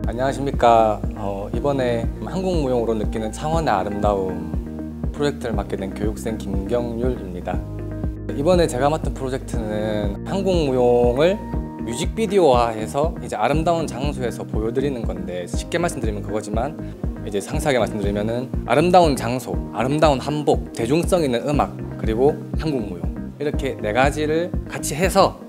안녕하십니까. 이번에 한국무용으로 느끼는 창원의 아름다움 프로젝트를 맡게 된 교육생 김경률입니다. 이번에 제가 맡은 프로젝트는 한국무용을 뮤직비디오화해서 이제 아름다운 장소에서 보여드리는 건데, 쉽게 말씀드리면 그거지만 이제 상세하게 말씀드리면은 아름다운 장소, 아름다운 한복, 대중성 있는 음악, 그리고 한국무용, 이렇게 네 가지를 같이 해서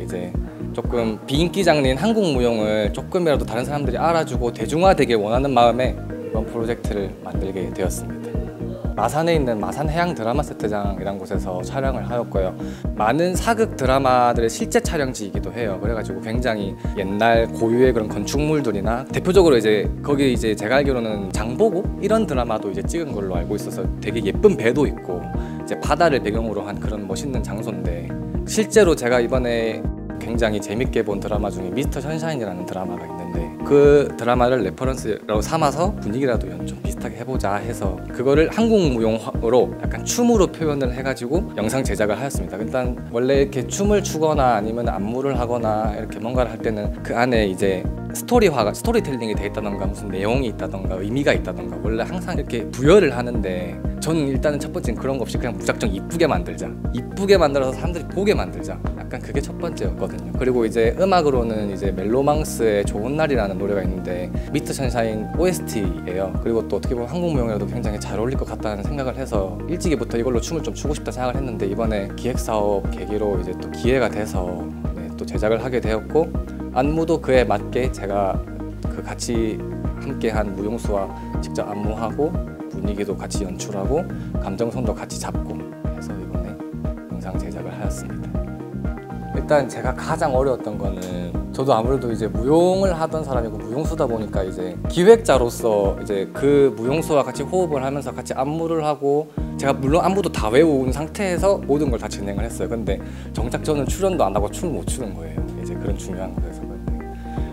이제 조금 비인기 장르인 한국무용을 조금이라도 다른 사람들이 알아주고 대중화되길 원하는 마음에 이번 프로젝트를 만들게 되었습니다. 마산에 있는 마산해양 드라마 세트장이라는 곳에서 촬영을 하였고요. 많은 사극 드라마들의 실제 촬영지이기도 해요. 그래가지고 굉장히 옛날 고유의 그런 건축물들이나, 대표적으로 이제 거기 이제 제가 알기로는 장보고 이런 드라마도 이제 찍은 걸로 알고 있어서 되게 예쁜 배도 있고 이제 바다를 배경으로 한 그런 멋있는 장소인데, 실제로 제가 이번에 굉장히 재밌게 본 드라마 중에 미스터 션샤인이라는 드라마가 있는데, 그 드라마를 레퍼런스로 삼아서 분위기라도 좀 비슷하게 해보자 해서 그거를 한국무용으로 약간 춤으로 표현을 해가지고 영상 제작을 하였습니다. 일단 원래 이렇게 춤을 추거나 아니면 안무를 하거나 이렇게 뭔가를 할 때는 그 안에 이제 스토리텔링이 돼 있다던가 무슨 내용이 있다던가 의미가 있다던가 원래 항상 이렇게 부여를 하는데, 저는 일단은 첫 번째는 그런 거 없이 그냥 무작정 이쁘게 만들자, 이쁘게 만들어서 사람들이 보게 만들자, 약간 그게 첫 번째였거든요. 그리고 이제 음악으로는 이제 멜로망스의 좋은 날이라는 노래가 있는데 미스터 션샤인 OST예요. 그리고 또 어떻게 보면 한국무용이라도 굉장히 잘 어울릴 것 같다는 생각을 해서 일찍이부터 이걸로 춤을 좀 추고 싶다 생각을 했는데, 이번에 기획사업 계기로 이제 또 기회가 돼서 또 제작을 하게 되었고, 안무도 그에 맞게 제가 그 같이 함께한 무용수와 직접 안무하고 분위기도 같이 연출하고 감정선도 같이 잡고 해서 이번에 영상 제작을 하였습니다. 일단 제가 가장 어려웠던 거는, 저도 아무래도 이제 무용을 하던 사람이고 무용수다 보니까 이제 기획자로서 이제 그 무용수와 같이 호흡을 하면서 같이 안무를 하고, 제가 물론 안무도 다 외운 상태에서 모든 걸 다 진행을 했어요. 근데 정작 저는 출연도 안 하고 춤을 못 추는 거예요. 이제 그런 중요한 거에서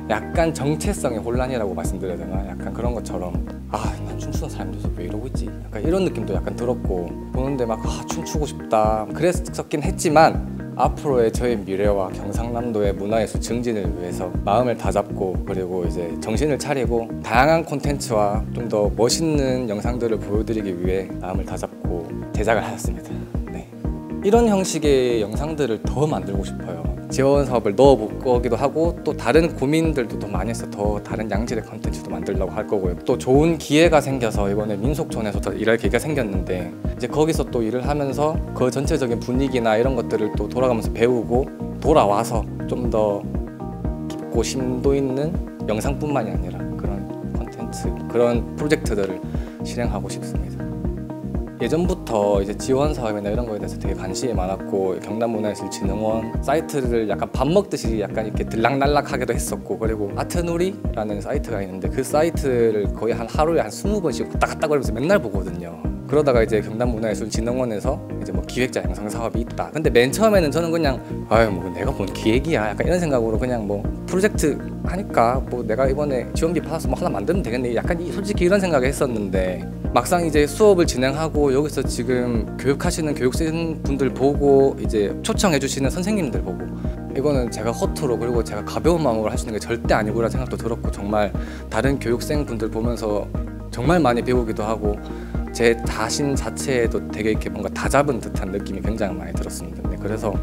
약간 정체성의 혼란이라고 말씀드려야 되나? 약간 그런 것처럼, 난 춤추는 사람들이 왜 이러고 있지? 약간 이런 느낌도 약간 들었고, 보는데 막 춤추고 싶다 그랬었긴 했지만, 앞으로의 저의 미래와 경상남도의 문화예술 증진을 위해서 마음을 다잡고, 그리고 이제 정신을 차리고 다양한 콘텐츠와 좀 더 멋있는 영상들을 보여드리기 위해 마음을 다잡고 제작을 하였습니다. 이런 형식의 영상들을 더 만들고 싶어요. 지원 사업을 넣어볼 거기도 하고, 또 다른 고민들도 더 많이 해서 더 다른 양질의 컨텐츠도 만들려고 할 거고요. 또 좋은 기회가 생겨서 이번에 민속촌에서 더 일할 기회가 생겼는데, 이제 거기서 또 일을 하면서 그 전체적인 분위기나 이런 것들을 또 돌아가면서 배우고 돌아와서 좀 더 깊고 심도 있는 영상뿐만이 아니라 그런 컨텐츠, 그런 프로젝트들을 실행하고 싶습니다. 예전부터 이제 지원 사업이나 이런 거에 대해서 되게 관심이 많았고, 경남문화예술진흥원 사이트를 약간 밥 먹듯이 약간 이렇게 들락날락하기도 했었고, 그리고 아트누리라는 사이트가 있는데 그 사이트를 거의 하루에 한 20번씩 왔다 갔다 거리면서 맨날 보거든요. 그러다가 이제 경남문화예술진흥원에서 이제 뭐 기획자 영상 사업이 있다. 근데 맨 처음에는 저는 그냥 뭐 내가 뭔 기획이야, 약간 이런 생각으로 그냥 뭐 프로젝트 하니까 뭐 내가 이번에 지원비 받아서 뭐 하나 만들면 되겠네, 약간 솔직히 이런 생각을 했었는데, 막상 이제 수업을 진행하고 여기서 지금 교육하시는 교육생 분들 보고 이제 초청해 주시는 선생님들 보고, 이거는 제가 허투루 그리고 제가 가벼운 마음으로 할 수 있는 게 절대 아니구나 생각도 들었고, 정말 다른 교육생 분들 보면서 정말 많이 배우기도 하고, 제 자신 자체에도 되게 이렇게 뭔가 다잡은 듯한 느낌이 굉장히 많이 들었습니다. 그래서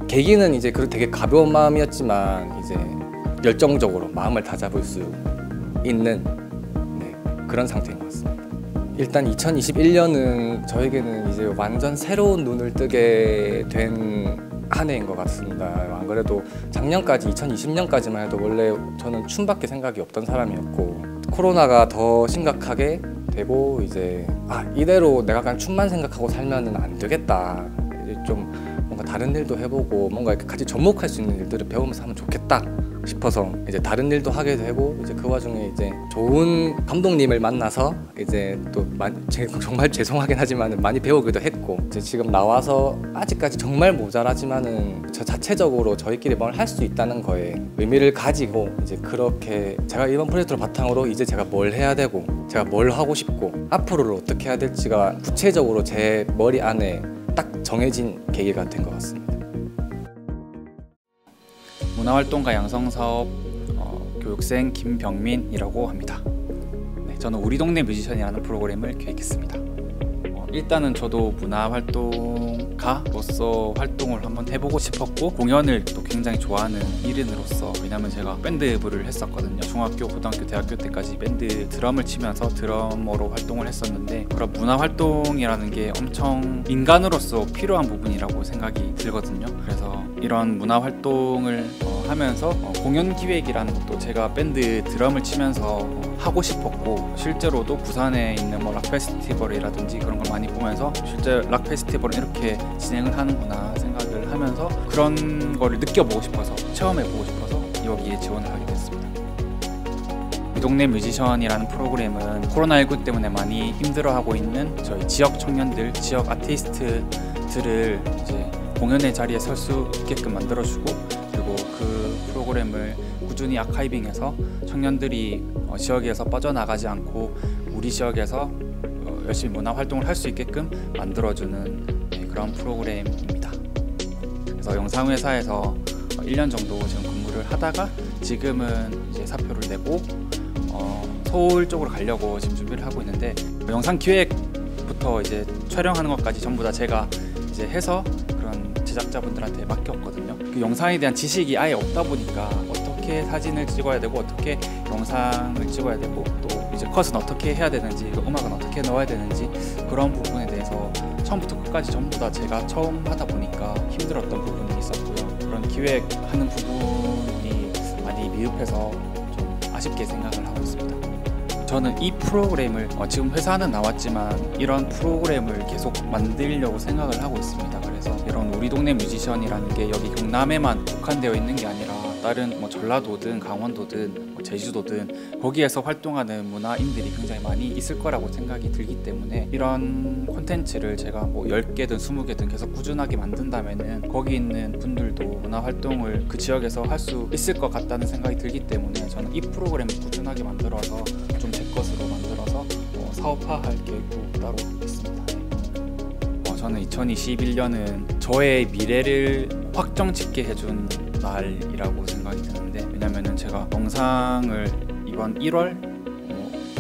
계기는 이제 되게 가벼운 마음이었지만 이제 열정적으로 마음을 다잡을 수 있는 그런 상태인 것 같습니다. 일단 2021년은 저에게는 이제 완전 새로운 눈을 뜨게 된 한 해인 것 같습니다. 안 그래도 작년까지 2020년까지만 해도 원래 저는 춤밖에 생각이 없던 사람이었고, 코로나가 더 심각하게 되고 이제 이대로 내가 그냥 춤만 생각하고 살면은 안 되겠다, 좀 뭔가 다른 일도 해보고 뭔가 이렇게 같이 접목할 수 있는 일들을 배우면서 하면 좋겠다 싶어서 이제 다른 일도 하게 되고, 이제 그 와중에 이제 좋은 감독님을 만나서 이제 또 정말 죄송하긴 하지만 많이 배우기도 했고, 이제 지금 나와서 아직까지 정말 모자라지만은 저 자체적으로 저희끼리 뭘 할 수 있다는 거에 의미를 가지고, 이제 그렇게 제가 이번 프로젝트를 바탕으로 이제 제가 뭘 해야 되고 제가 뭘 하고 싶고 앞으로를 어떻게 해야 될지가 구체적으로 제 머리 안에 딱 정해진 계기가 된 것 같습니다. 문화활동가 양성사업 교육생 김병민이라고 합니다. 네, 저는 우리 동네 뮤지션이라는 프로그램을 기획했습니다. 일단은 저도 문화활동가로서 활동을 한번 해보고 싶었고, 공연을 또 굉장히 좋아하는 일인으로서, 왜냐면 제가 밴드부를 했었거든요. 중학교, 고등학교, 대학교 때까지 밴드 드럼을 치면서 드러머로 활동을 했었는데, 그런 문화활동이라는 게 엄청 인간으로서 필요한 부분이라고 생각이 들거든요. 그래서 이런 문화활동을 하면서 공연 기획이라는 것도 제가 밴드 드럼을 치면서 하고 싶었고, 실제로도 부산에 있는 락 페스티벌이라든지 그런 걸 많이 보면서 실제 락 페스티벌은 이렇게 진행을 하는구나 생각을 하면서 그런 거를 느껴보고 싶어서, 체험해보고 싶어서 여기에 지원을 하게 됐습니다. 우리 동네 뮤지션이라는 프로그램은 코로나19 때문에 많이 힘들어하고 있는 저희 지역 청년들, 지역 아티스트들을 이제 공연의 자리에 설 수 있게끔 만들어주고, 그리고 그 프로그램을 꾸준히 아카이빙해서 청년들이 지역에서 빠져나가지 않고 우리 지역에서 열심히 문화활동을 할 수 있게끔 만들어주는 그런 프로그램입니다. 그래서 영상회사에서 1년 정도 지금 근무를 하다가 지금은 이제 사표를 내고 서울 쪽으로 가려고 지금 준비를 하고 있는데, 영상 기획부터 이제 촬영하는 것까지 전부 다 제가 이제 해서 그런 제작자분들한테 맡겼거든요. 그 영상에 대한 지식이 아예 없다 보니까 어떻게 사진을 찍어야 되고 어떻게 영상을 찍어야 되고 또 이제 컷은 어떻게 해야 되는지, 음악은 어떻게 넣어야 되는지, 그런 부분에 대해서 처음부터 끝까지 전부 다 제가 처음 하다 보니까 힘들었던 부분이 있었고요. 그런 기획하는 부분이 많이 미흡해서 좀 아쉽게 생각을 하고 있습니다. 저는 이 프로그램을 지금 회사는 나왔지만 이런 프로그램을 계속 만들려고 생각을 하고 있습니다. 그래서 이런 우리 동네 뮤지션이라는 게 여기 경남에만 국한되어 있는 게 아니라 다른 전라도든 강원도든 제주도든 거기에서 활동하는 문화인들이 굉장히 많이 있을 거라고 생각이 들기 때문에, 이런 콘텐츠를 제가 10개든 20개든 계속 꾸준하게 만든다면은 거기 있는 분들도 문화활동을 그 지역에서 할 수 있을 것 같다는 생각이 들기 때문에, 저는 이 프로그램을 꾸준하게 만들어서 좀 제 것으로 만들어서 사업화할 계획도 따로 있습니다. 저는 2021년은 저의 미래를 확정짓게 해준 날이라고 생각이 드는데, 왜냐면은 제가 영상을 이번 1월,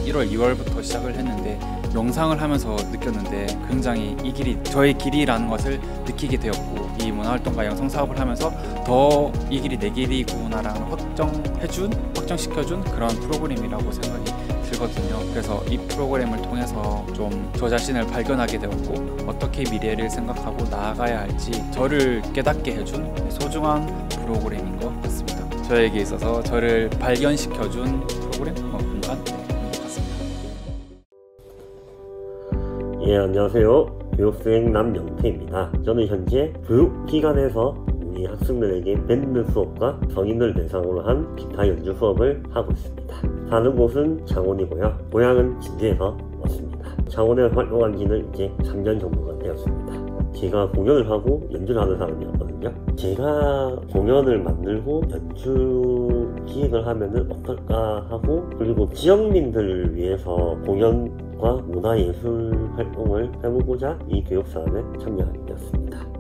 2월부터 시작을 했는데 영상을 하면서 느꼈는데 굉장히 이 길이 저의 길이라는 것을 느끼게 되었고, 이 문화활동가 영상 사업을 하면서 더 이 길이 내 길이구나라는 확정시켜준 그런 프로그램이라고 생각이 들거든요. 그래서 이 프로그램을 통해서 좀 저 자신을 발견하게 되었고, 어떻게 미래를 생각하고 나아가야 할지 저를 깨닫게 해준 소중한 프로그램인 것 같습니다. 저에게 있어서 저를 발견시켜준 프로그램 공간 같습니다. 예, 안녕하세요. 교육생 남영태입니다. 저는 현재 교육기관에서 우리 학생들에게 밴드 수업과 성인들 대상으로 한 기타 연주 수업을 하고 있습니다. 사는 곳은 창원이고요. 고향은 진주에서 왔습니다. 창원에 활동한 지는 이제 3년 정도가 되었습니다. 제가 공연을 하고 연주를 하는 사람이었거든요. 제가 공연을 만들고 연주 기획을 하면은 어떨까 하고, 그리고 지역민들을 위해서 공연과 문화예술 활동을 해보고자 이 교육사업에 참여하게 되었습니다.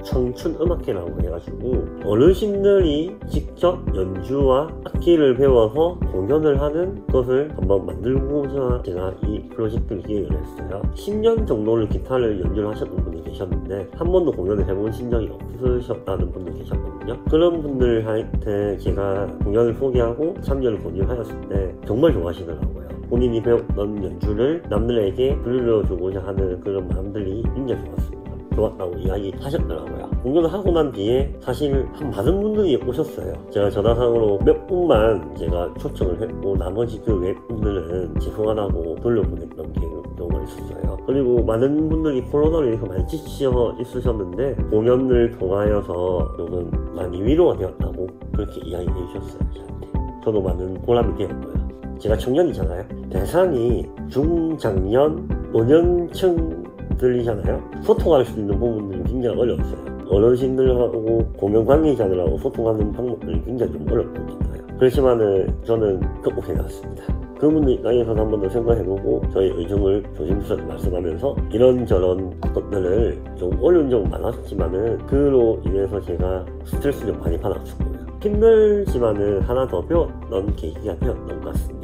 청춘음악회라고 해가지고 어르신들이 직접 연주와 악기를 배워서 공연을 하는 것을 한번 만들고자 제가 이 프로젝트를 기획을 했어요. 10년 정도를 기타를 연주를 하셨던 분이 계셨는데 한 번도 공연을 해보신 적이 없으셨다는 분도 계셨거든요. 그런 분들한테 제가 공연을 소개하고 참여를 권유하였을 때 정말 좋아하시더라고요. 본인이 배웠던 연주를 남들에게 들려주고자 하는 그런 마음들이 굉장히 좋았습니다. 좋았다고 이야기 하셨더라고요. 공연을 하고 난 뒤에 사실 한 많은 분들이 오셨어요. 제가 전화상으로 몇 분만 제가 초청을 했고, 나머지 그 외분들은 죄송하다고 돌려보냈던 경우가 있었어요. 그리고 많은 분들이 코로나로 인해서 많이 지쳐 있으셨는데 공연을 통하여서 조금 많이 위로가 되었다고 그렇게 이야기해 주셨어요. 저한테. 저도 많은 보람이 되었고요. 제가 청년이잖아요. 대상이 중장년, 노년층 들리잖아요. 소통할 수 있는 부분들이 굉장히 어려웠어요. 어르신들하고 공연 관계자들하고 소통하는 방법들이 굉장히 좀 어렵던 것 같아요. 그렇지만은 저는 극복해 나왔습니다. 그분들 입장에서 한 번 더 생각해보고 저의 의중을 조심스럽게 말씀하면서 이런저런 것들을 좀 어려운 점은 많았지만은 그로 인해서 제가 스트레스를 많이 받았었고요. 힘들지만은 하나 더 배웠던 계기가 되었던 것 같습니다.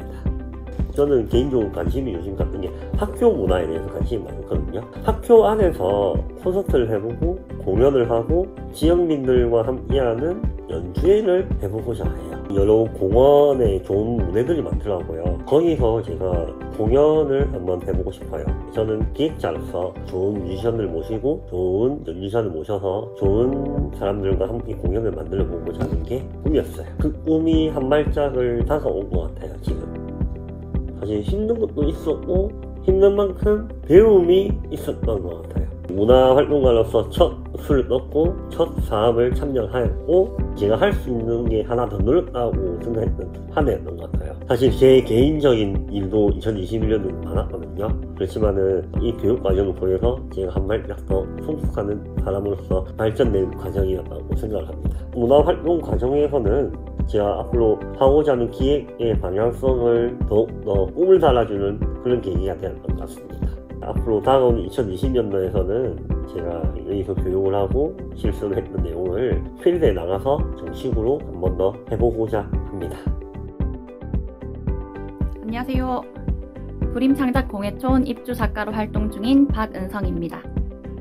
저는 개인적으로 관심이 요즘 같은 게 학교 문화에 대해서 관심이 많거든요. 학교 안에서 콘서트를 해보고 공연을 하고 지역민들과 함께하는 연주회를 해보고자 해요. 여러 공원에 좋은 무대들이 많더라고요. 거기서 제가 공연을 한번 해보고 싶어요. 저는 기획자로서 좋은 뮤지션을 모시고 좋은 연주자를 모셔서 좋은 사람들과 함께 공연을 만들어 보고자 하는 게 꿈이었어요. 그 꿈이 한 발짝을 다가온 것 같아요. 지금 사실 힘든 것도 있었고 힘든 만큼 배움이 있었던 것 같아요. 문화활동가로서 첫 수를 떴고 첫 사업을 참여하였고 제가 할 수 있는 게 하나 더 늘었다고 생각했던 한 해였던 것 같아요. 사실 제 개인적인 일도 2021년은 많았거든요. 그렇지만은 이 교육 과정을 통해서 제가 한 발짝 더 성숙하는 사람으로서 발전된 과정이었다고 생각을 합니다. 문화활동 과정에서는 제가 앞으로 하고자 하는 기획의 방향성을 더욱더 꿈을 달아주는 그런 계기가 되었던 것 같습니다. 앞으로 다가오는 2020년도에서는 제가 여기서 교육을 하고 실습을 했던 내용을 필드에 나가서 정식으로 한 번 더 해보고자 합니다. 안녕하세요. 구림창작공예촌 입주작가로 활동 중인 박은성입니다.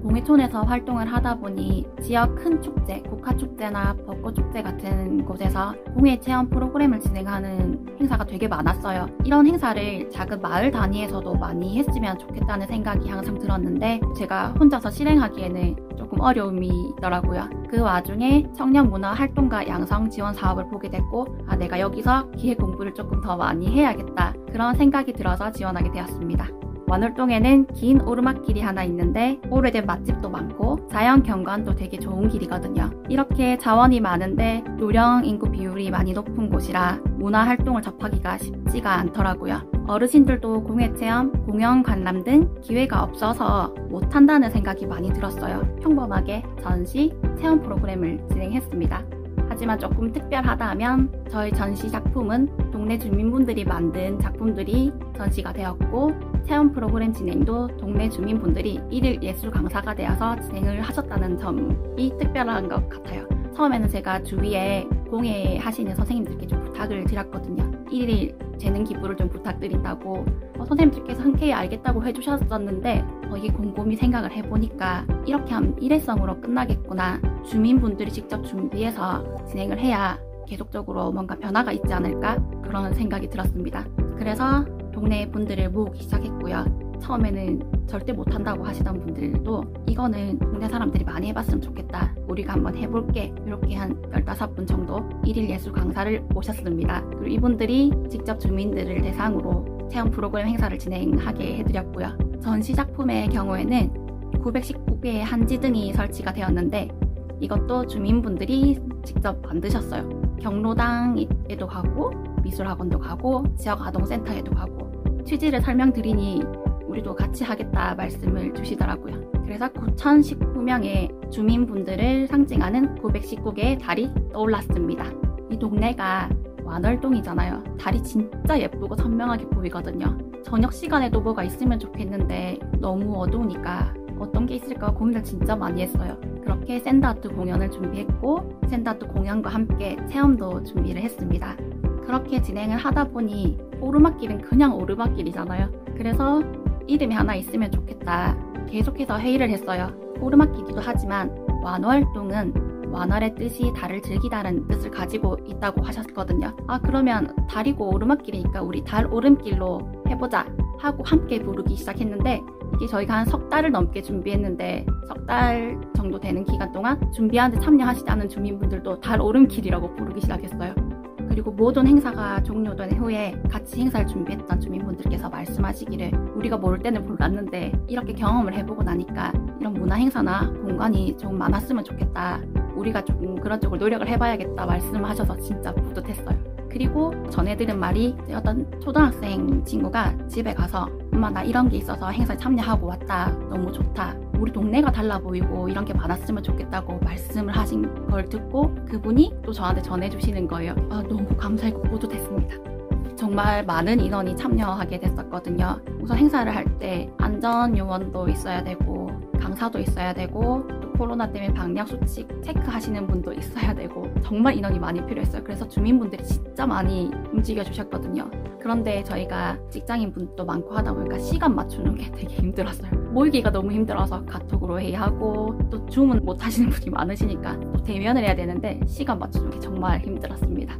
공예촌에서 활동을 하다 보니 지역 큰 축제, 국화축제나 벚꽃축제 같은 곳에서 공예체험 프로그램을 진행하는 행사가 되게 많았어요. 이런 행사를 작은 마을 단위에서도 많이 했으면 좋겠다는 생각이 항상 들었는데 제가 혼자서 실행하기에는 조금 어려움이 있더라고요. 그 와중에 청년문화활동가 양성 지원 사업을 보게 됐고 내가 여기서 기획 공부를 조금 더 많이 해야겠다 그런 생각이 들어서 지원하게 되었습니다. 완월동에는 긴 오르막길이 하나 있는데 오래된 맛집도 많고 자연 경관도 되게 좋은 길이거든요. 이렇게 자원이 많은데 노령 인구 비율이 많이 높은 곳이라 문화활동을 접하기가 쉽지가 않더라고요. 어르신들도 공예체험, 공연 관람 등 기회가 없어서 못한다는 생각이 많이 들었어요. 평범하게 전시, 체험 프로그램을 진행했습니다. 하지만 조금 특별하다 하면 저희 전시 작품은 동네 주민분들이 만든 작품들이 전시가 되었고 체험 프로그램 진행도 동네 주민분들이 일일 예술 강사가 되어서 진행을 하셨다는 점이 특별한 것 같아요. 처음에는 제가 주위에 공예 하시는 선생님들께 좀 부탁을 드렸거든요. 일일 재능 기부를 좀 부탁드린다고 선생님들께서 흔쾌히 알겠다고 해주셨었는데 이게 곰곰이 생각을 해보니까 이렇게 하면 일회성으로 끝나겠구나. 주민분들이 직접 준비해서 진행을 해야 계속적으로 뭔가 변화가 있지 않을까 그런 생각이 들었습니다. 그래서 동네 분들을 모으기 시작했고요. 처음에는 절대 못한다고 하시던 분들도 이거는 동네 사람들이 많이 해봤으면 좋겠다. 우리가 한번 해볼게. 이렇게 한 15분 정도 일일 예술 강사를 모셨습니다. 그리고 이분들이 직접 주민들을 대상으로 체험 프로그램 행사를 진행하게 해드렸고요. 전시 작품의 경우에는 919개의 한지 등이 설치가 되었는데 이것도 주민분들이 직접 만드셨어요. 경로당에도 가고 미술학원도 가고 지역아동센터에도 가고 취지를 설명드리니 우리도 같이 하겠다 말씀을 주시더라고요. 그래서 9,019명의 주민분들을 상징하는 919개의 달이 떠올랐습니다. 이 동네가 완월동이잖아요. 달이 진짜 예쁘고 선명하게 보이거든요. 저녁 시간에도 뭐가 있으면 좋겠는데 너무 어두우니까 어떤 게 있을까 고민을 진짜 많이 했어요. 그렇게 샌드아트 공연을 준비했고 샌드아트 공연과 함께 체험도 준비를 했습니다. 그렇게 진행을 하다 보니 오르막길은 그냥 오르막길이잖아요. 그래서 이름이 하나 있으면 좋겠다. 계속해서 회의를 했어요. 오르막길이기도 하지만 완월동은 완월의 뜻이 달을 즐기다는 뜻을 가지고 있다고 하셨거든요. 그러면 달이고 오르막길이니까 우리 달 오름길로 해보자 하고 함께 부르기 시작했는데 이게 저희가 한 석 달을 넘게 준비했는데 석 달 정도 되는 기간 동안 준비하는데 참여하시지 않은 주민분들도 달 오름길이라고 부르기 시작했어요. 그리고 모든 행사가 종료된 후에 같이 행사를 준비했던 주민분들께서 말씀하시기를 우리가 모를 때는 몰랐는데 이렇게 경험을 해보고 나니까 이런 문화 행사나 공간이 좀 많았으면 좋겠다. 우리가 조금 그런 쪽으로 노력을 해봐야겠다 말씀하셔서 진짜 뿌듯했어요. 그리고 전해 들은 말이 어떤 초등학생 친구가 집에 가서 엄마 나 이런 게 있어서 행사에 참여하고 왔다. 너무 좋다. 우리 동네가 달라 보이고 이런 게 많았으면 좋겠다고 말씀을 하신 걸 듣고 그분이 또 저한테 전해주시는 거예요. 너무 감사했고 뿌듯했습니다. 정말 많은 인원이 참여하게 됐었거든요. 우선 행사를 할 때 안전 요원도 있어야 되고 강사도 있어야 되고 또 코로나 때문에 방역 수칙 체크하시는 분도 있어야 되고 정말 인원이 많이 필요했어요. 그래서 주민분들이 진짜 많이 움직여 주셨거든요. 그런데 저희가 직장인 분도 많고 하다 보니까 시간 맞추는 게 되게 힘들었어요. 모이기가 너무 힘들어서 카톡으로 회의하고 또 줌은 못 하시는 분이 많으시니까 또 대면을 해야 되는데 시간 맞추는 게 정말 힘들었습니다.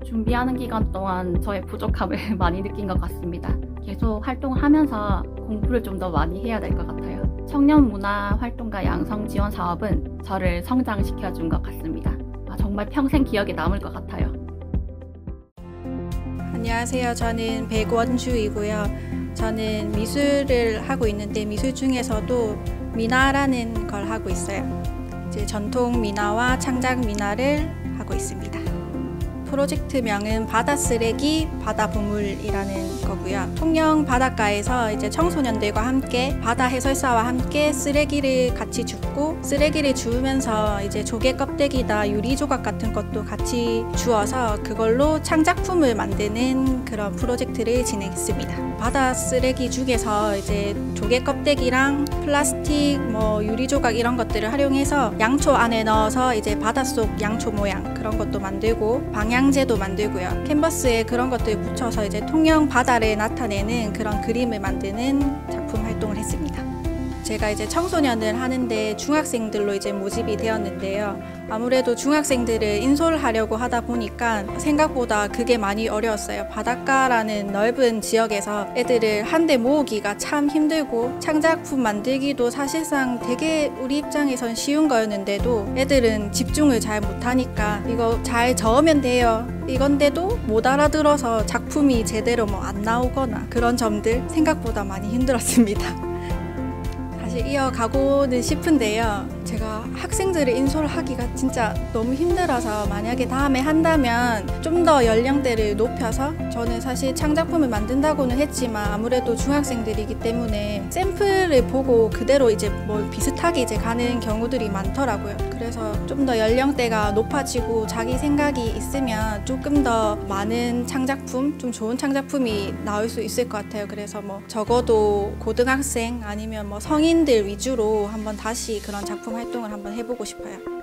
준비하는 기간 동안 저의 부족함을 많이 느낀 것 같습니다. 계속 활동을 하면서 공부를 좀 더 많이 해야 될 것 같아요. 청년 문화 활동가 양성 지원 사업은 저를 성장시켜 준 것 같습니다. 정말 평생 기억에 남을 것 같아요. 안녕하세요. 저는 백원주이고요. 저는 미술을 하고 있는데 미술 중에서도 미나라는 걸 하고 있어요. 이제 전통 미나와 창작 미나를 하고 있습니다. 프로젝트명은 바다 쓰레기 바다 보물이라는 거고요. 통영 바닷가에서 이제 청소년들과 함께 바다 해설사와 함께 쓰레기를 같이 줍고 쓰레기를 주우면서 이제 조개 껍데기나 유리 조각 같은 것도 같이 주어서 그걸로 창작품을 만드는 그런 프로젝트를 진행했습니다. 바다 쓰레기 중에서 이제 조개 껍데기랑 플라스틱, 유리 조각 이런 것들을 활용해서 양초 안에 넣어서 이제 바닷속 양초 모양 그런 것도 만들고 방향제도 만들고요. 캔버스에 그런 것들을 붙여서 이제 통영 바다를 나타내는 그런 그림을 만드는 작품 활동을 했습니다. 제가 이제 청소년을 하는데 중학생들로 이제 모집이 되었는데요. 아무래도 중학생들을 인솔하려고 하다 보니까 생각보다 그게 많이 어려웠어요. 바닷가라는 넓은 지역에서 애들을 한데 모으기가 참 힘들고 창작품 만들기도 사실상 되게 우리 입장에선 쉬운 거였는데도 애들은 집중을 잘 못하니까 이거 잘 저으면 돼요. 이건데도 못 알아들어서 작품이 제대로 안 나오거나 그런 점들 생각보다 많이 힘들었습니다. 이어가고는 싶은데요. 제가 학생들을 인솔하기가 진짜 너무 힘들어서 만약에 다음에 한다면 좀 더 연령대를 높여서 저는 사실 창작품을 만든다고는 했지만 아무래도 중학생들이기 때문에 샘플을 보고 그대로 이제 비슷하게 이제 가는 경우들이 많더라고요. 그래서 좀 더 연령대가 높아지고 자기 생각이 있으면 조금 더 많은 창작품, 좀 좋은 창작품이 나올 수 있을 것 같아요. 그래서 적어도 고등학생 아니면 성인들 위주로 한번 다시 그런 작품 활동을 한번 해보고 싶어요.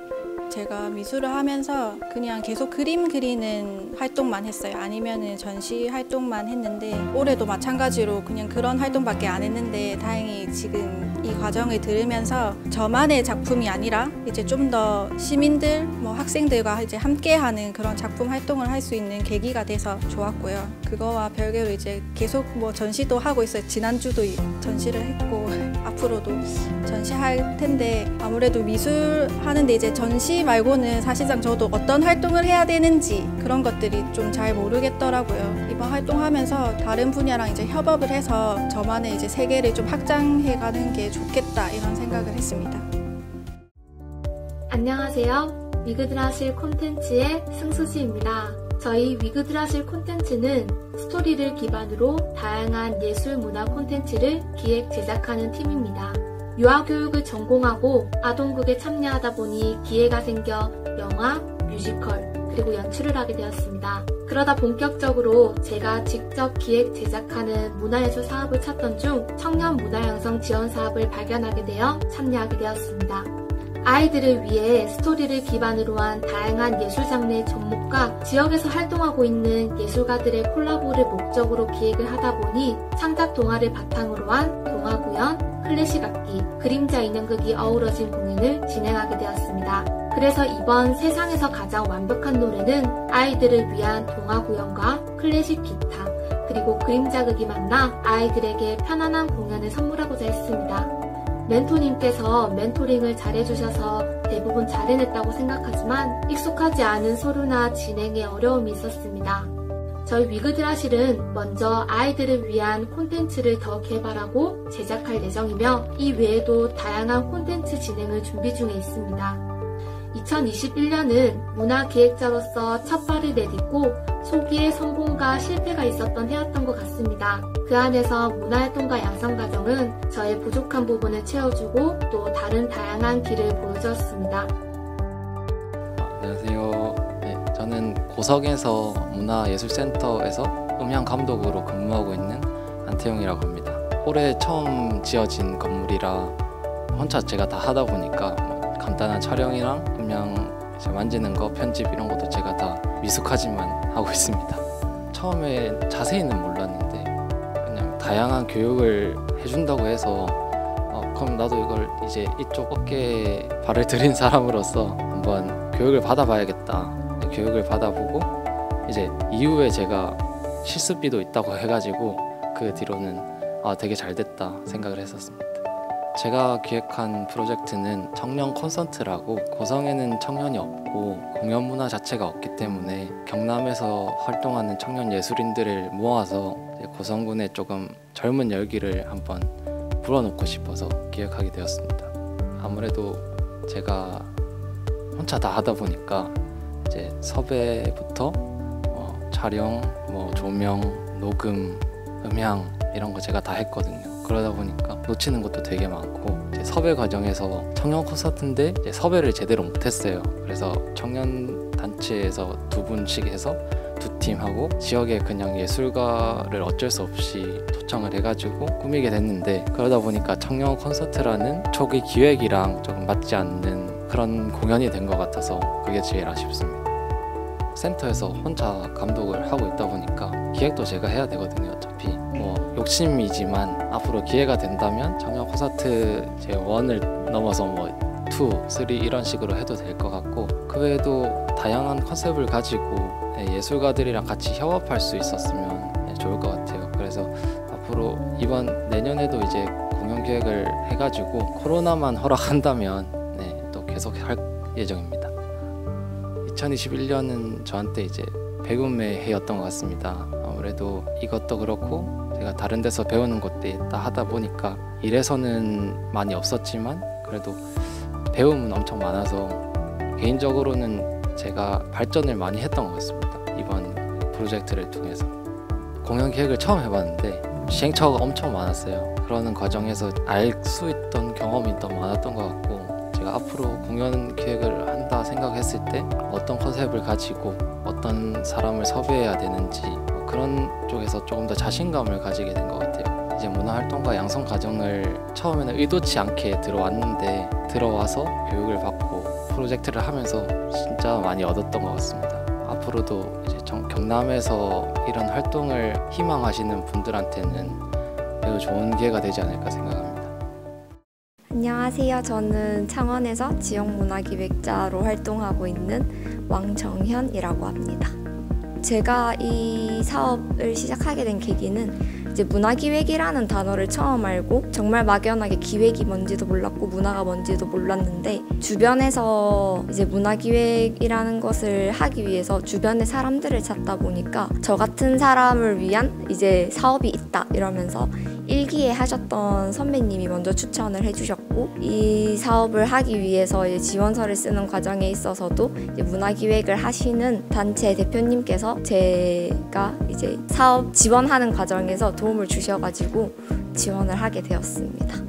제가 미술을 하면서 그냥 계속 그림 그리는 활동만 했어요. 아니면은 전시 활동만 했는데 올해도 마찬가지로 그냥 그런 활동밖에 안 했는데 다행히 지금 이 과정을 들으면서 저만의 작품이 아니라 이제 좀 더 시민들, 학생들과 이제 함께하는 그런 작품 활동을 할 수 있는 계기가 돼서 좋았고요. 그거와 별개로 이제 계속 전시도 하고 있어요. 지난주도 전시를 했고 앞으로도 전시할 텐데 아무래도 미술 하는데 이제 전시 말고는 사실상 저도 어떤 활동을 해야 되는지 그런 것들이 좀 잘 모르겠더라고요. 이번 활동하면서 다른 분야랑 이제 협업을 해서 저만의 이제 세계를 좀 확장해가는 게 좋겠다 이런 생각을 했습니다. 안녕하세요. 위그드라실 콘텐츠의 승수지입니다. 저희 위그드라실 콘텐츠는 스토리를 기반으로 다양한 예술 문화 콘텐츠를 기획 제작하는 팀입니다. 유아교육을 전공하고 아동극에 참여하다 보니 기회가 생겨 영화, 뮤지컬, 그리고 연출을 하게 되었습니다. 그러다 본격적으로 제가 직접 기획 제작하는 문화예술 사업을 찾던 중 청년 문화양성 지원 사업을 발견하게 되어 참여하게 되었습니다. 아이들을 위해 스토리를 기반으로 한 다양한 예술 장르의 접목과 지역에서 활동하고 있는 예술가들의 콜라보를 목적으로 기획을 하다 보니 창작 동화를 바탕으로 한 동화구연, 클래식 악기, 그림자 인형극이 어우러진 공연을 진행하게 되었습니다. 그래서 이번 세상에서 가장 완벽한 노래는 아이들을 위한 동화구연과 클래식 기타, 그리고 그림자극이 만나 아이들에게 편안한 공연을 선물하고자 했습니다. 멘토님께서 멘토링을 잘해주셔서 대부분 잘 해냈다고 생각하지만 익숙하지 않은 서류나 진행에 어려움이 있었습니다. 저희 위그드라실은 먼저 아이들을 위한 콘텐츠를 더 개발하고 제작할 예정이며 이 외에도 다양한 콘텐츠 진행을 준비 중에 있습니다. 2021년은 문화기획자로서 첫 발을 내딛고 초기에 성공과 실패가 있었던 해였던 것 같습니다. 그 안에서 문화활동가 양성과정은 저의 부족한 부분을 채워주고 또 다른 다양한 길을 보여주었습니다. 안녕하세요. 저는 고석에서 문화예술센터에서 음향 감독으로 근무하고 있는 안태용이라고 합니다. 올해 처음 지어진 건물이라 혼자 제가 다 하다 보니까 간단한 촬영이랑 음향 이제 만지는 거, 편집 이런 것도 제가 다 미숙하지만 하고 있습니다. 처음에 자세히는 몰랐는데 그냥 다양한 교육을 해준다고 해서 그럼 나도 이걸 이제 이쪽 업계에 발을 들인 사람으로서 한번 교육을 받아봐야겠다. 교육을 받아보고 이제 이후에 제가 실습비도 있다고 해가지고 그 뒤로는 되게 잘 됐다 생각을 했었습니다. 제가 기획한 프로젝트는 청년 콘서트라고 고성에는 청년이 없고 공연 문화 자체가 없기 때문에 경남에서 활동하는 청년 예술인들을 모아서 고성군에 조금 젊은 열기를 한번 불어넣고 싶어서 기획하게 되었습니다. 아무래도 제가 혼자 다 하다 보니까 이제 섭외부터 촬영, 조명, 녹음, 음향 이런 거 제가 다 했거든요. 그러다 보니까 놓치는 것도 되게 많고 이제 섭외 과정에서 청년 콘서트인데 이제 섭외를 제대로 못했어요. 그래서 청년 단체에서 2분씩 해서 2팀 하고 지역에 그냥 예술가를 어쩔 수 없이 초청을 해가지고 꾸미게 됐는데 그러다 보니까 청년 콘서트라는 초기 기획이랑 조금 맞지 않는 그런 공연이 된 것 같아서 그게 제일 아쉽습니다. 센터에서 혼자 감독을 하고 있다 보니까 기획도 제가 해야 되거든요. 어차피 욕심이지만 앞으로 기회가 된다면 청년 콘서트 제 1을 넘어서 2, 3 이런 식으로 해도 될 것 같고 그 외에도 다양한 컨셉을 가지고 예술가들이랑 같이 협업할 수 있었으면 좋을 것 같아요. 그래서 앞으로 이번 내년에도 이제 공연 기획을 해가지고 코로나만 허락한다면 또 계속 할 예정입니다. 2021년은 저한테 이제 배움의 해였던 것 같습니다. 아무래도 이것도 그렇고 제가 다른 데서 배우는 것도 있다 하다 보니까 일에서는 많이 없었지만 그래도 배움은 엄청 많아서 개인적으로는 제가 발전을 많이 했던 것 같습니다. 이번 프로젝트를 통해서 공연 기획을 처음 해봤는데 시행착오가 엄청 많았어요. 그러는 과정에서 알 수 있던 경험이 더 많았던 것 같고 제가 앞으로 공연 기획을 한다 생각했을 때 어떤 컨셉을 가지고 어떤 사람을 섭외해야 되는지 그런 쪽에서 조금 더 자신감을 가지게 된 것 같아요. 이제 문화활동가 양성 과정을 처음에는 의도치 않게 들어왔는데 들어와서 교육을 받고 프로젝트를 하면서 진짜 많이 얻었던 것 같습니다. 앞으로도 이제 경남에서 이런 활동을 희망하시는 분들한테는 매우 좋은 기회가 되지 않을까 생각합니다. 안녕하세요. 저는 창원에서 지역문화기획자로 활동하고 있는 왕정현이라고 합니다. 제가 이 사업을 시작하게 된 계기는 이제 문화기획이라는 단어를 처음 알고 정말 막연하게 기획이 뭔지도 몰랐고 문화가 뭔지도 몰랐는데 주변에서 이제 문화기획이라는 것을 하기 위해서 주변의 사람들을 찾다 보니까 저 같은 사람을 위한 이제 사업이 있다 이러면서 일기에 하셨던 선배님이 먼저 추천을 해주셨고 이 사업을 하기 위해서 이제 지원서를 쓰는 과정에 있어서도 이제 문화기획을 하시는 단체 대표님께서 제가 이제 사업 지원하는 과정에서 도움을 주셔가지고 지원을 하게 되었습니다.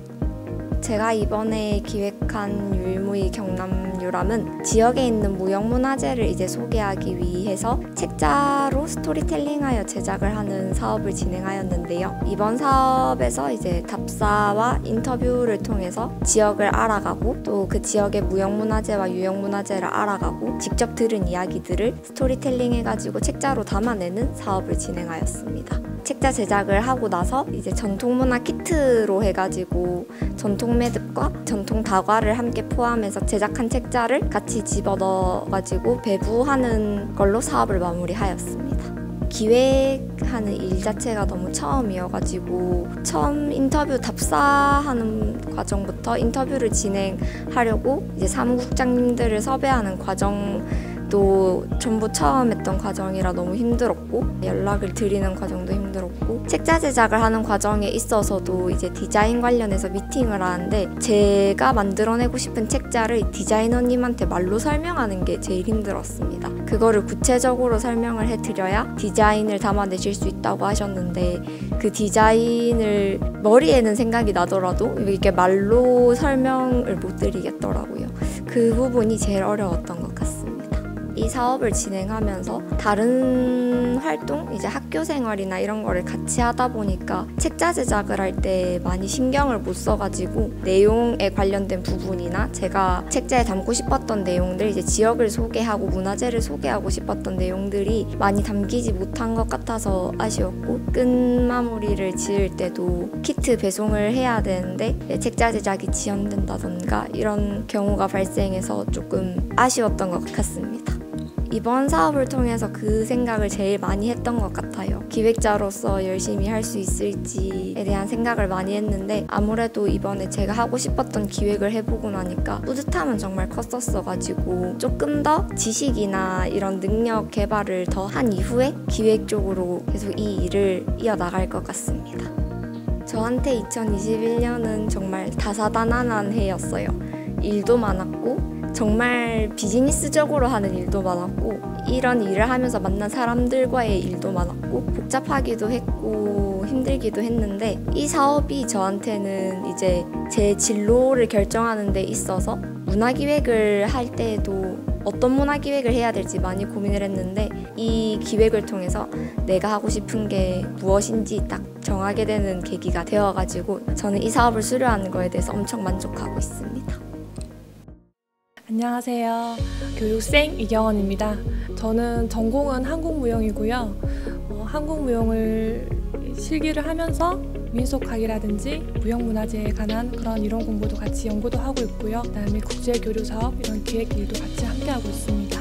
제가 이번에 기획한 유일무이 경남유람은 지역에 있는 무형문화재를 이제 소개하기 위해서 책자로 스토리텔링하여 제작을 하는 사업을 진행하였는데요. 이번 사업에서 이제 답사와 인터뷰를 통해서 지역을 알아가고 또 그 지역의 무형문화재와 유형문화재를 알아가고 직접 들은 이야기들을 스토리텔링 해가지고 책자로 담아내는 사업을 진행하였습니다. 책자 제작을 하고 나서 이제 전통문화 키트로 해가지고 전통 매듭과 전통 다과를 함께 포함해서 제작한 책자를 같이 집어넣어가지고 배부하는 걸로 사업을 마무리하였습니다. 기획하는 일 자체가 너무 처음이어가지고 처음 인터뷰 답사하는 과정부터 인터뷰를 진행하려고 이제 사무국장님들을 섭외하는 과정도 전부 처음 했던 과정이라 너무 힘들었고 연락을 드리는 과정도 힘들었고 책자 제작을 하는 과정에 있어서도 이제 디자인 관련해서 미팅을 하는데 제가 만들어내고 싶은 책자를 디자이너님한테 말로 설명하는 게 제일 힘들었습니다. 그거를 구체적으로 설명을 해드려야 디자인을 담아내실 수 있다고 하셨는데 그 디자인을 머리에는 생각이 나더라도 이게 말로 설명을 못 드리겠더라고요. 그 부분이 제일 어려웠던 것 같습니다. 이 이 사업을 진행하면서 다른 활동, 이제 학교 생활이나 이런 거를 같이 하다 보니까 책자 제작을 할 때 많이 신경을 못 써가지고 내용에 관련된 부분이나 제가 책자에 담고 싶었던 내용들, 이제 지역을 소개하고 문화재를 소개하고 싶었던 내용들이 많이 담기지 못한 것 같아서 아쉬웠고, 끝마무리를 지을 때도 키트 배송을 해야 되는데 책자 제작이 지연된다던가 이런 경우가 발생해서 조금 아쉬웠던 것 같습니다. 이번 사업을 통해서 그 생각을 제일 많이 했던 것 같아요. 기획자로서 열심히 할 수 있을지에 대한 생각을 많이 했는데, 아무래도 이번에 제가 하고 싶었던 기획을 해보고 나니까 뿌듯함은 정말 컸었어가지고 조금 더 지식이나 이런 능력 개발을 더 한 이후에 기획 쪽으로 계속 이 일을 이어나갈 것 같습니다. 저한테 2021년은 정말 다사다난한 해였어요. 일도 많았고 정말 비즈니스적으로 하는 일도 많았고, 이런 일을 하면서 만난 사람들과의 일도 많았고, 복잡하기도 했고 힘들기도 했는데, 이 사업이 저한테는 이제 제 진로를 결정하는 데 있어서 문화기획을 할 때에도 어떤 문화기획을 해야 될지 많이 고민을 했는데, 이 기획을 통해서 내가 하고 싶은 게 무엇인지 딱 정하게 되는 계기가 되어가지고 저는 이 사업을 수료하는 거에 대해서 엄청 만족하고 있습니다. 안녕하세요. 교육생 이경원입니다. 저는 전공은 한국무용이고요. 한국무용을 실기를 하면서 민속학이라든지 무형문화재에 관한 그런 이론 공부도 같이 연구도 하고 있고요. 그다음에 국제교류사업 이런 기획 일도 같이 함께하고 있습니다.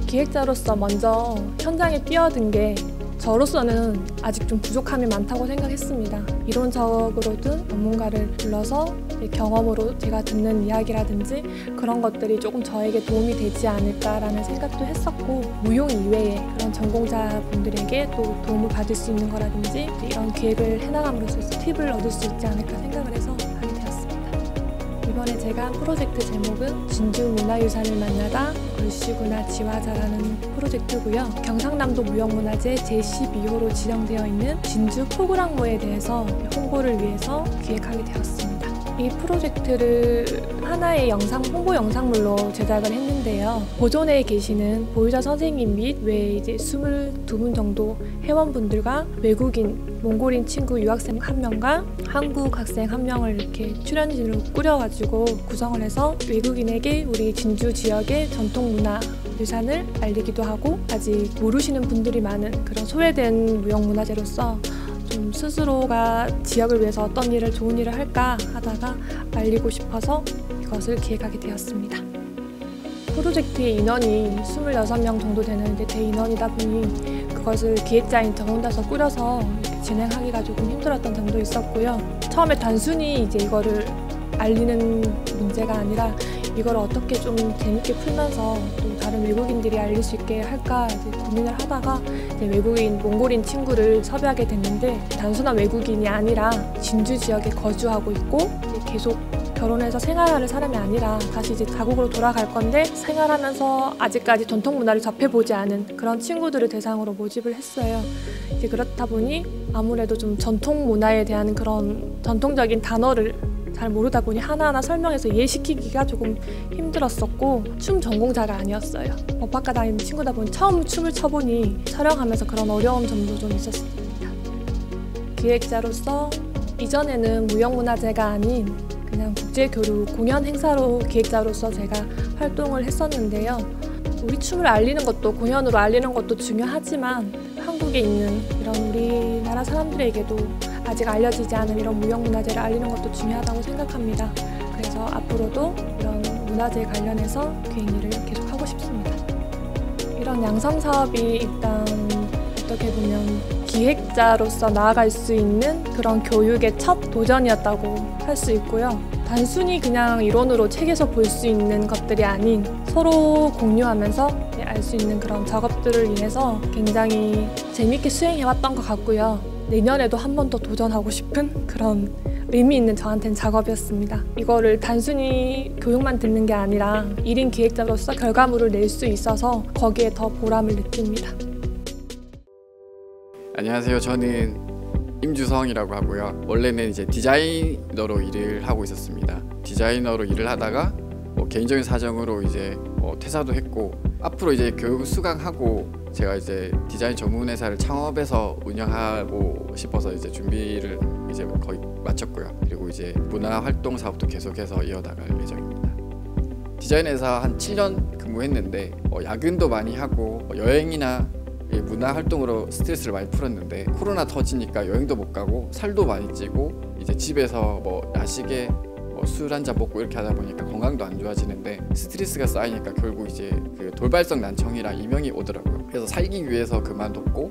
기획자로서 먼저 현장에 뛰어든 게 저로서는 아직 좀 부족함이 많다고 생각했습니다. 이론적으로든 전문가를 불러서 경험으로 제가 듣는 이야기라든지 그런 것들이 조금 저에게 도움이 되지 않을까라는 생각도 했었고, 무용 이외에 그런 전공자분들에게 또 도움을 받을 수 있는 거라든지 이런 기획을 해나감으로써 팁을 얻을 수 있지 않을까 생각을 해서 하게 되었습니다. 이번에 제가 한 프로젝트 제목은 진주 문화유산을 만나다 얼씨구나 지화자라는 프로젝트고요. 경상남도 무형문화재 제12호로 지정되어 있는 진주 포구랑모에 대해서 홍보를 위해서 기획하게 되었습니다. 이 프로젝트를 하나의 홍보 영상물로 제작을 했는데요. 보존에 계시는 보유자 선생님 및 외에 이제 22분 정도 회원분들과 외국인, 몽골인 친구 유학생 1명과 한국 학생 1명을 이렇게 출연진으로 꾸려가지고 구성을 해서 외국인에게 우리 진주 지역의 전통 문화 유산을 알리기도 하고, 아직 모르시는 분들이 많은 그런 소외된 무형문화재로서 좀 스스로가 지역을 위해서 어떤 일을 좋은 일을 할까 하다가 알리고 싶어서 이것을 기획하게 되었습니다. 프로젝트의 인원이 26명 정도 되는 대인원이다 보니 그것을 기획자인 저 혼자서 꾸려서 진행하기가 조금 힘들었던 점도 있었고요. 처음에 단순히 이제 이거를 알리는 문제가 아니라 이걸 어떻게 좀 재밌게 풀면서 또 다른 외국인들이 알릴 수 있게 할까 이제 고민을 하다가 이제 외국인, 몽골인 친구를 섭외하게 됐는데, 단순한 외국인이 아니라 진주 지역에 거주하고 있고 이제 계속 결혼해서 생활하는 사람이 아니라 다시 이제 자국으로 돌아갈 건데 생활하면서 아직까지 전통 문화를 접해보지 않은 그런 친구들을 대상으로 모집을 했어요. 이제 그렇다 보니 아무래도 좀 전통 문화에 대한 그런 전통적인 단어를 잘 모르다 보니 하나하나 설명해서 이해시키기가 조금 힘들었었고, 춤 전공자가 아니었어요. 법학과 다니는 친구다 보니 처음 춤을 춰보니 촬영하면서 그런 어려운 점도 좀 있었습니다. 기획자로서 이전에는 무형문화재가 아닌 그냥 국제교류 공연 행사로 기획자로서 제가 활동을 했었는데요. 우리 춤을 알리는 것도 공연으로 알리는 것도 중요하지만 한국에 있는 이런 우리나라 사람들에게도 아직 알려지지 않은 이런 무형문화재를 알리는 것도 중요하다고 생각합니다. 그래서 앞으로도 이런 문화재 관련해서 기획 일을 계속하고 싶습니다. 이런 양성 사업이 일단 어떻게 보면 기획자로서 나아갈 수 있는 그런 교육의 첫 도전이었다고 할 수 있고요. 단순히 그냥 이론으로 책에서 볼 수 있는 것들이 아닌 서로 공유하면서 알 수 있는 그런 작업들을 인해서 굉장히 재밌게 수행해왔던 것 같고요. 내년에도 한 번 더 도전하고 싶은 그런 의미 있는 저한테는 작업이었습니다. 이거를 단순히 교육만 듣는 게 아니라 1인 기획자로서 결과물을 낼 수 있어서 거기에 더 보람을 느낍니다. 안녕하세요. 저는 임주성이라고 하고요. 원래는 이제 디자이너로 일을 하고 있었습니다. 디자이너로 일을 하다가 개인적인 사정으로 이제 퇴사도 했고, 앞으로 이제 교육을 수강하고 제가 이제 디자인 전문 회사를 창업해서 운영하고 싶어서 이제 준비를 이제 거의 마쳤고요. 그리고 이제 문화 활동 사업도 계속해서 이어나갈 예정입니다. 디자인 회사 한 7년 근무했는데 야근도 많이 하고 여행이나 문화 활동으로 스트레스를 많이 풀었는데 코로나 터지니까 여행도 못 가고 살도 많이 찌고 이제 집에서 뭐 야식에 술 한잔 먹고 이렇게 하다 보니까 건강도 안 좋아지는데 스트레스가 쌓이니까 결국 이제 그 돌발성 난청이랑 이명이 오더라고요. 그래서 살기 위해서 그만뒀고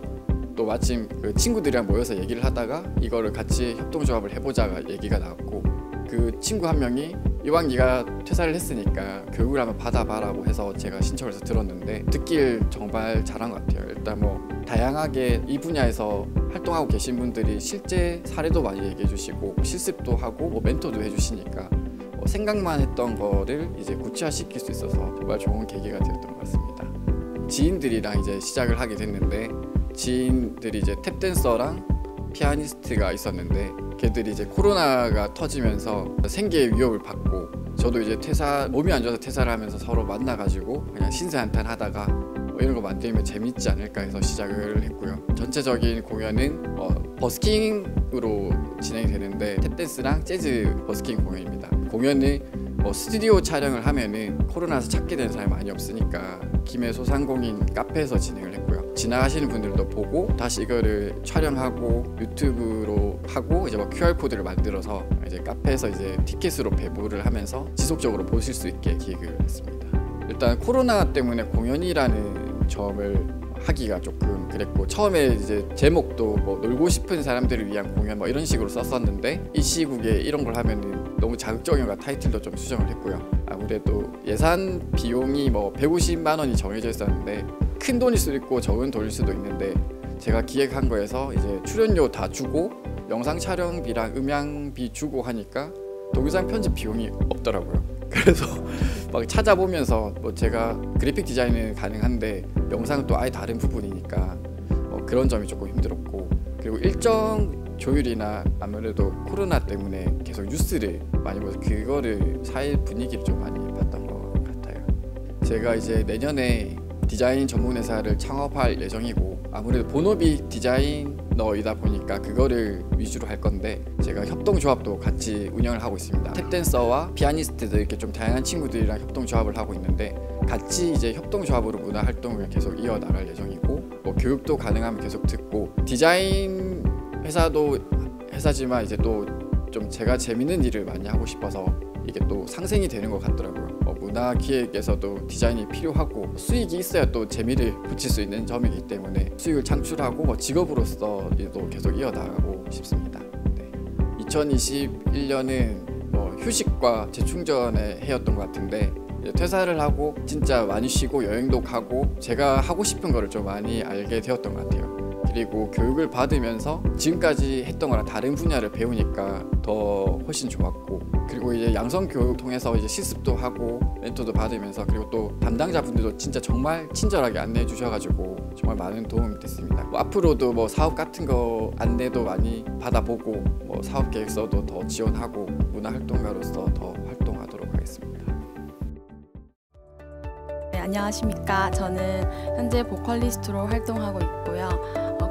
또 마침 그 친구들이랑 모여서 얘기를 하다가 이거를 같이 협동조합을 해보자가 얘기가 나왔고 그 친구 한 명이 이왕 네가 퇴사를 했으니까 교육을 한번 받아봐라고 해서 제가 신청을 해서 들었는데 듣길 정말 잘한 것 같아요. 일단 뭐 다양하게 이 분야에서 활동하고 계신 분들이 실제 사례도 많이 얘기해 주시고 실습도 하고 뭐 멘토도 해주시니까 생각만 했던 거를 이제 구체화시킬 수 있어서 정말 좋은 계기가 되었던 것 같습니다. 지인들이랑 이제 시작을 하게 됐는데 지인들이 이제 탭댄서랑 피아니스트가 있었는데 걔들이 이제 코로나가 터지면서 생계의 위협을 받고 저도 이제 몸이 안 좋아서 퇴사를 하면서 서로 만나가지고 그냥 신세한탄 하다가 이런 거 만들면 재밌지 않을까 해서 시작을 했고요. 전체적인 공연은 버스킹으로 진행이 되는데 탭댄스랑 재즈 버스킹 공연입니다. 공연을 스튜디오 촬영을 하면은 코로나에서 찾게 되는 사람이 많이 없으니까 김해소상공인 카페에서 진행을 했고요. 지나가시는 분들도 보고 다시 이거를 촬영하고 유튜브로 하고 이제 QR코드를 만들어서 이제 카페에서 이제 티켓으로 배부를 하면서 지속적으로 보실 수 있게 기획을 했습니다. 일단 코로나 때문에 공연이라는 점을 하기가 조금 그랬고 처음에 이제 제목도 뭐 놀고 싶은 사람들을 위한 공연 뭐 이런 식으로 썼었는데 이 시국에 이런 걸 하면은 너무 자극적인가 타이틀도 좀 수정을 했고요. 아무래도 예산 비용이 뭐 150만 원이 정해져 있었는데 큰 돈일 수도 있고 적은 돈일 수도 있는데 제가 기획한 거에서 이제 출연료 다 주고 영상 촬영비랑 음향비 주고 하니까 동영상 편집 비용이 없더라고요. 그래서 막 찾아보면서 뭐 제가 그래픽 디자인은 가능한데 영상은 또 아예 다른 부분이니까 그런 점이 조금 힘들었고 그리고 일정 조율이나 아무래도 코로나 때문에 계속 뉴스를 많이 보서 그거를 사회 분위기를 좀 많이 봤던 것 같아요. 제가 이제 내년에 디자인 전문 회사를 창업할 예정이고 아무래도 본업이 디자이너이다 보니까 그거를 위주로 할 건데 제가 협동조합도 같이 운영을 하고 있습니다. 탭댄서와 피아니스트들 이렇게 좀 다양한 친구들이랑 협동조합을 하고 있는데 같이 이제 협동조합으로 문화 활동을 계속 이어나갈 예정이고 뭐 교육도 가능하면 계속 듣고 디자인 회사도 회사지만 이제 또 좀 제가 재밌는 일을 많이 하고 싶어서 이게 또 상생이 되는 것 같더라고요. 문화 기획에서도 디자인이 필요하고 수익이 있어야 또 재미를 붙일 수 있는 점이기 때문에 수익을 창출하고 직업으로서 또 계속 이어나가고 싶습니다. 네. 2021년은 휴식과 재충전의 해였던 것 같은데 퇴사를 하고 진짜 많이 쉬고 여행도 가고 제가 하고 싶은 거를 좀 많이 알게 되었던 것 같아요. 그리고 교육을 받으면서 지금까지 했던 거랑 다른 분야를 배우니까 더 훨씬 좋았고 그리고 이제 양성 교육 통해서 이제 실습도 하고 멘토도 받으면서 그리고 또 담당자분들도 진짜 정말 친절하게 안내해 주셔가지고 정말 많은 도움이 됐습니다. 앞으로도 사업 같은 거 안내도 많이 받아보고 사업 계획서도 더 지원하고 문화활동가로서 더 활동하도록 하겠습니다. 네, 안녕하십니까. 저는 현재 보컬리스트로 활동하고 있고요.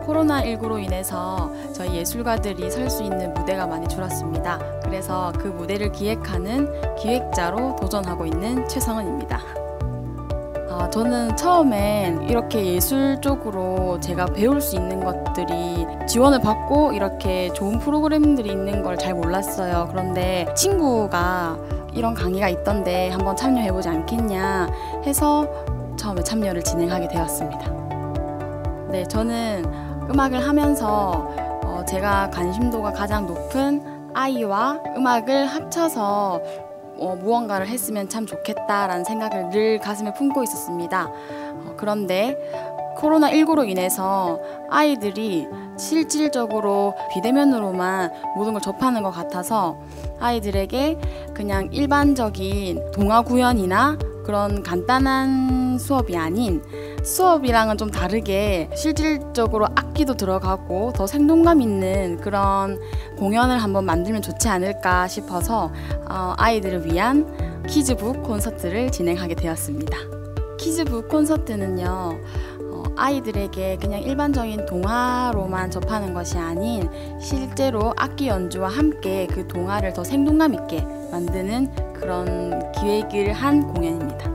코로나19로 인해서 저희 예술가들이 설 수 있는 무대가 많이 줄었습니다. 그래서 그 무대를 기획하는 기획자로 도전하고 있는 최성은입니다. 저는 처음엔 이렇게 예술 쪽으로 제가 배울 수 있는 것들이 지원을 받고 이렇게 좋은 프로그램들이 있는 걸 잘 몰랐어요. 그런데 친구가 이런 강의가 있던데 한번 참여해보지 않겠냐 해서 처음에 참여를 진행하게 되었습니다. 네, 저는 음악을 하면서 제가 관심도가 가장 높은 아이와 음악을 합쳐서 무언가를 했으면 참 좋겠다라는 생각을 늘 가슴에 품고 있었습니다. 그런데 코로나19로 인해서 아이들이 실질적으로 비대면으로만 모든 걸 접하는 것 같아서 아이들에게 그냥 일반적인 동화 구연이나 그런 간단한 수업이 아닌 수업이랑은 좀 다르게 실질적으로 악기도 들어가고 더 생동감 있는 그런 공연을 한번 만들면 좋지 않을까 싶어서 아이들을 위한 키즈북 콘서트를 진행하게 되었습니다. 키즈북 콘서트는요, 아이들에게 그냥 일반적인 동화로만 접하는 것이 아닌 실제로 악기 연주와 함께 그 동화를 더 생동감 있게 만드는 그런 기획을 한 공연입니다.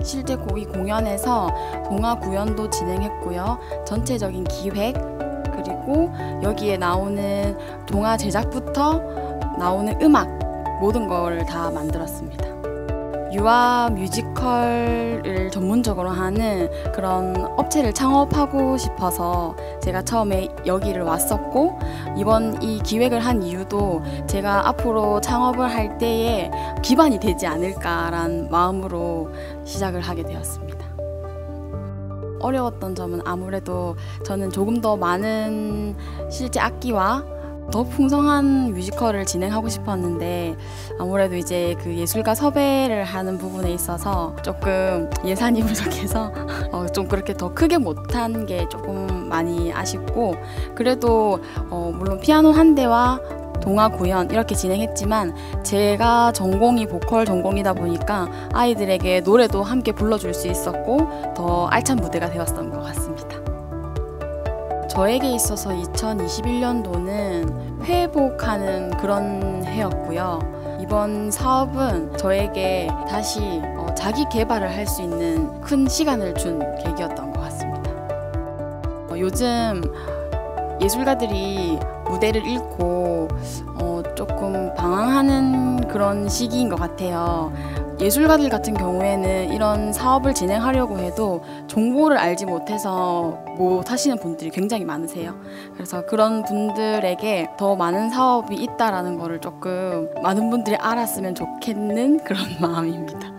실제 이 공연에서 동화 구연도 진행했고요. 전체적인 기획, 그리고 여기에 나오는 동화 제작부터 나오는 음악, 모든 걸 다 만들었습니다. 유아 뮤지컬을 전문적으로 하는 그런 업체를 창업하고 싶어서 제가 처음에 여기를 왔었고, 이번 이 기획을 한 이유도 제가 앞으로 창업을 할 때에 기반이 되지 않을까라는 마음으로 시작을 하게 되었습니다. 어려웠던 점은 아무래도 저는 조금 더 많은 실제 악기와 더 풍성한 뮤지컬을 진행하고 싶었는데, 아무래도 이제 그 예술가 섭외를 하는 부분에 있어서 조금 예산이 부족해서 좀 그렇게 더 크게 못한 게 조금 많이 아쉽고, 그래도 물론 피아노 한 대와 동화 구연 이렇게 진행했지만 제가 전공이 보컬 전공이다 보니까 아이들에게 노래도 함께 불러줄 수 있었고 더 알찬 무대가 되었던 것 같습니다. 저에게 있어서 2021년도는 회복하는 그런 해였고요. 이번 사업은 저에게 다시 자기 개발을 할 수 있는 큰 시간을 준 계기였던 것 같습니다. 요즘 예술가들이 무대를 잃고 조금 방황하는 그런 시기인 것 같아요. 예술가들 같은 경우에는 이런 사업을 진행하려고 해도 정보를 알지 못해서 못 하시는 분들이 굉장히 많으세요. 그래서 그런 분들에게 더 많은 사업이 있다라는 거를 조금 많은 분들이 알았으면 좋겠는 그런 마음입니다.